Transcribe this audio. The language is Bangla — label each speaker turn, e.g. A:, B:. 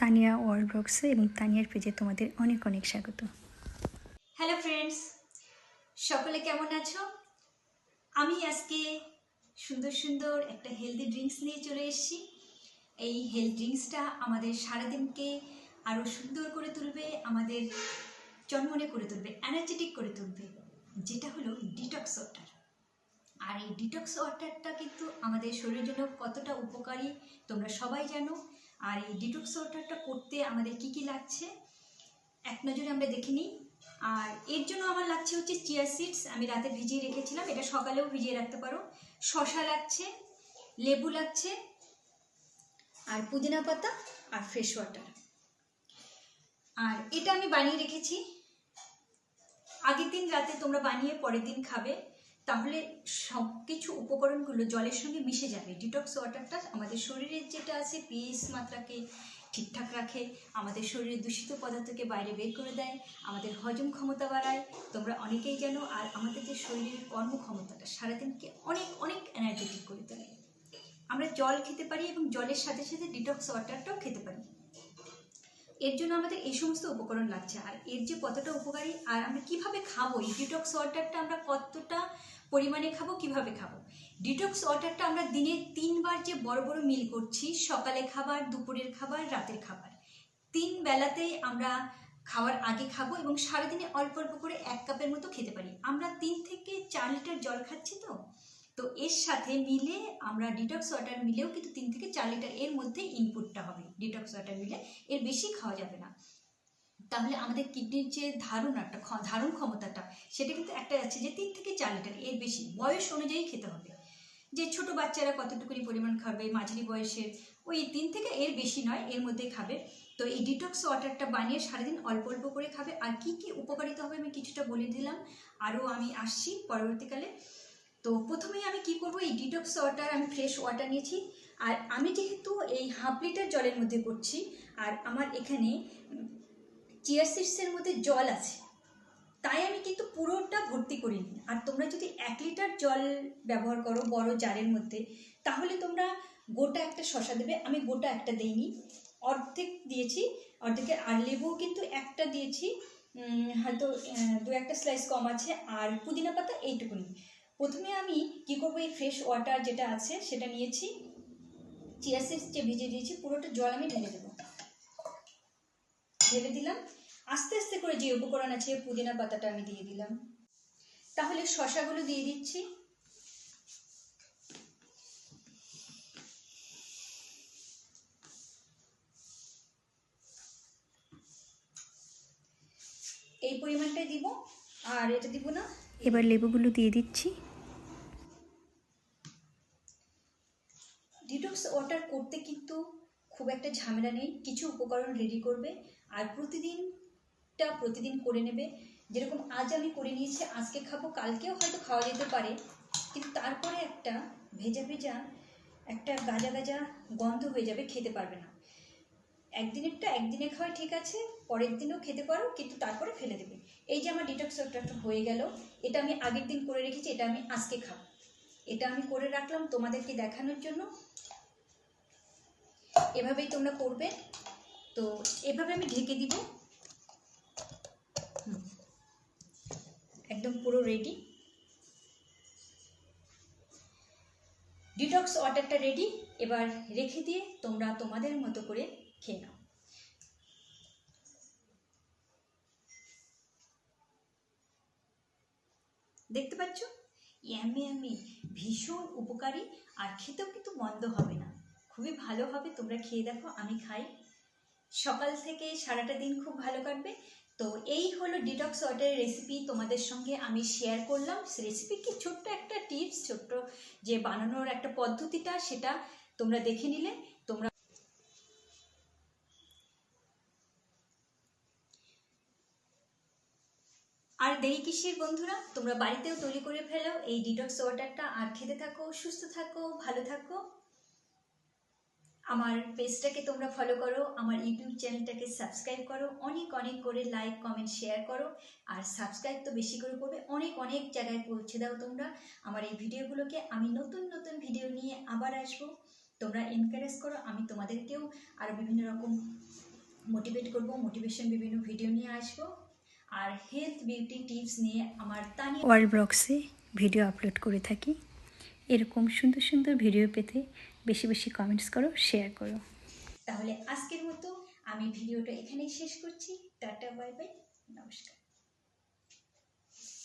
A: তানিয়া ওয়ার্ল্ড এবং তানিয়ার পেজে তোমাদের অনেক অনেক স্বাগত।
B: হ্যালো ফ্রেন্ডস, সকলে কেমন আছো? আমি আজকে সুন্দর সুন্দর একটা হেলদি ড্রিঙ্কস নিয়ে চলে এসেছি। এই হেলথ ড্রিঙ্কসটা আমাদের সারাদিনকে আরও সুন্দর করে তুলবে, আমাদের চনমনে করে তুলবে, এনার্জেটিক করে তুলবে, যেটা হলো ডিটক্স ওয়াটার। আর এই ডিটক্স ওয়াটারটা কিন্তু আমাদের শরীরের জন্য কতটা উপকারী তোমরা সবাই জানো। আর এই ডিটক্স ওয়াটারটা করতে আমাদের কি কি লাগছে এক নজরে আমরা দেখে নিই। আর এর জন্য আমার লাগছে হচ্ছে চিয়া সিডস, আমি রাতে ভিজিয়ে রেখেছিলাম, এটা সকালেও ভিজিয়ে রাখতে পারো। শসা লাগছে, লেবু লাগছে, আর পুদিনা পাতা, আর ফ্রেশ ওয়াটার। আর এটা আমি বানিয়ে রেখেছি, আগের দিন রাতে তোমরা বানিয়ে পরের দিন খাবে, তাহলে সব কিছু উপকরণগুলো জলের সঙ্গে মিশে যাবে। ডিটক্স ওয়াটারটা আমাদের শরীরের যেটা আছে পিএইচ মাত্রাকে ঠিকঠাক রাখে, আমাদের শরীরের দূষিত পদার্থকে বাইরে বের করে দেয়, আমাদের হজম ক্ষমতা বাড়ায়, তোমরা অনেকেই জানো। আর আমাদের যে শরীরের কর্মক্ষমতাটা সারাদিনকে অনেক অনেক এনার্জেটিক করে তোলে। আমরা জল খেতে পারি এবং জলের সাথে সাথে ডিটক্স ওয়াটারটাও খেতে পারি। এর জন্য আমাদের এই সমস্ত উপকরণ লাগছে। আর এর যে কতটা উপকারী, আর আমরা কিভাবে খাবো এই ডিটক্স ওয়াটারটা, আমরা কতটা পরিমাণে খাবো, কিভাবে খাবো। ডিটক্স ওয়াটারটা আমরা দিনে 3বার যে বড় বড় মিল করছি, সকালে খাবার, দুপুরের খাবার, রাতের খাবার, 3 বেলাতেই আমরা খাওয়ার আগে খাবো এবং সারাদিনে অল্প অল্প করে 1 কাপের মতো খেতে পারি। আমরা 3 থেকে 4 লিটার জল খাচ্ছি, তো এর সাথে মিলে আমরা ডিটক্স ওয়াটার মিলেও কিন্তু 3 থেকে 4 লিটার এর মধ্যে ইনপুটটা হবে। ডিটক্স ওয়াটার মিলে এর বেশি খাওয়া যাবে না, তাহলে আমাদের কিডনির যে ধারণ ক্ষমতাটা সেটা কিন্তু একটা আছে যে 3 থেকে 4 লিটার, এর বেশি বয়স অনুযায়ী খেতে হবে। যে ছোট বাচ্চারা কতটুকুনি পরিমাণ খাবে, মাঝারি বয়সের ওই 3 থেকে, এর বেশি নয়, এর মধ্যে খাবে। তো এই ডিটক্স ওয়াটারটা বানিয়ে সারাদিন অল্প অল্প করে খাবে। আর কি কি উপকারিতা হবে আমি কিছুটা বলে দিলাম, আরও আমি আসছি পরবর্তীকালে। তো প্রথমেই আমি কি করব, এই ডিটক্স ওয়াটার আমি ফ্রেশ ওয়াটার নিয়েছি। আর আমি যেহেতু এই হাফ লিটার জলের মধ্যে করছি, আর আমার এখানে চিয়া সিডসের মধ্যে জল আছে, তাই আমি কিন্তু পুরোটা ভর্তি করিনি। আর তোমরা যদি 1 লিটার জল ব্যবহার করো বড় জারের মধ্যে, তাহলে তোমরা গোটা একটা শসা দেবে। আমি গোটা একটা দিইনি, অর্ধেক দিয়েছি, অর্ধেকে। আর লেবু কিন্তু একটা দিয়েছি, হয়তো 2-1টা স্লাইস কম আছে। আর পুদিনা পাতা এইটুকুনি। প্রথমে আমি কি করবো, এই ফ্রেশ ওয়াটার যেটা আছে সেটা নিয়েছি, চিয়া সিডস যে ভিজিয়ে দিয়েছি, পুরোটা জল আমি ঢেলে দেবো। ঢেলে দিলাম, আস্তে আস্তে করে যে উপকরণ আছে, পুদিনা পাতাটা আমি দিয়ে দিলাম। তাহলে শসাগুলো দিয়ে দিচ্ছি, এই পরিমাণটাই দিব, আর এটা দিব না।
A: এবার লেবুগুলো দিয়ে দিচ্ছি।
B: ডিটক্স ওয়াটার করতে কিন্তু খুব একটা ঝামেলা নেই, কিছু উপকরণ রেডি করবে আর প্রতিদিন করে নেবে। যেরকম আজ আমি করে নিয়েছি, আজকে খাবো, কালকেও হয়তো খাওয়া যেতে পারে, কিন্তু তারপরে একটা ভেজা ভেজা, একটা গাজা গাজা গন্ধ হয়ে যাবে, খেতে পারবে না। একদিনেরটা একদিনে খাওয়া ঠিক আছে, পরের দিনও খেতে পারো, কিন্তু তারপরে ফেলে দেবে। এই যে আমার ডিটক্স ওয়াটারটা হয়ে গেল, এটা আমি আগের দিন করে রেখেছি, এটা আমি আজকে খাবো। এটা আমি করে রাখলাম তোমাদেরকে দেখানোর জন্য। এভাবেই তোমরা করবে। তো এভাবে আমি ঢেকে দিব, একদম পুরো রেডি। ডিটক্স ওয়াটারটা রেডি, এবার রেখে দিয়ে তোমরা তোমাদের মতো করে খেয়ে নাও। দেখতে পাচ্ছ, ইয়ামি ইয়ামি, ভীষণ উপকারী, আর খেতেও কিন্তু মন্দ হবে না, খুবই ভালো হবে। তোমরা খেয়ে দেখো, আমি খাই, সকাল থেকে সারাটা দিন খুব ভালো কাটবে। তো এই হলো ডিটক্স ওয়াটারের রেসিপি, তোমাদের সঙ্গে আমি শেয়ার করলাম। রেসিপি কি, ছোট্ট একটা টিপস, ছোট্ট যে বানানোর একটা পদ্ধতিটা, সেটা তোমরা দেখে নিলে। তোমরা আর দেরি কিসের বন্ধুরা, তোমরা বাড়িতেও তৈরি করে ফেলো এই ডিটক্স ওয়াটারটা, আর খেতে থাকো, সুস্থ থাকো, ভালো থাকো। আমার পেজটাকে তোমরা ফলো করো, আমার ইউটিউব চ্যানেলটাকে সাবস্ক্রাইব করো, অনেক অনেক করে লাইক কমেন্ট শেয়ার করো। আর সাবস্ক্রাইব তো বেশি করে করবে, অনেক অনেক জায়গায় পৌঁছে দাও তোমরা আমার এই ভিডিওগুলোকে। আমি নতুন নতুন ভিডিও নিয়ে আবার আসবো, তোমরা এনকারেজ করো, আমি তোমাদেরকেও আরও বিভিন্ন রকম মোটিভেট করব, মোটিভেশন বিভিন্ন ভিডিও নিয়ে আসব। আর হেলথ বিউটি টিপস নিয়ে আমার তানিয়া
A: ওয়ার্ল্ড ব্লগসে ভিডিও আপলোড করে থাকি। এরকম সুন্দর সুন্দর ভিডিও পেতে বেশি বেশি কমেন্টস করো, শেয়ার করো।
B: তাহলে আজকের মতো আমি ভিডিওটা এখানেই শেষ করছি। টাটা, বাই বাই, নমস্কার।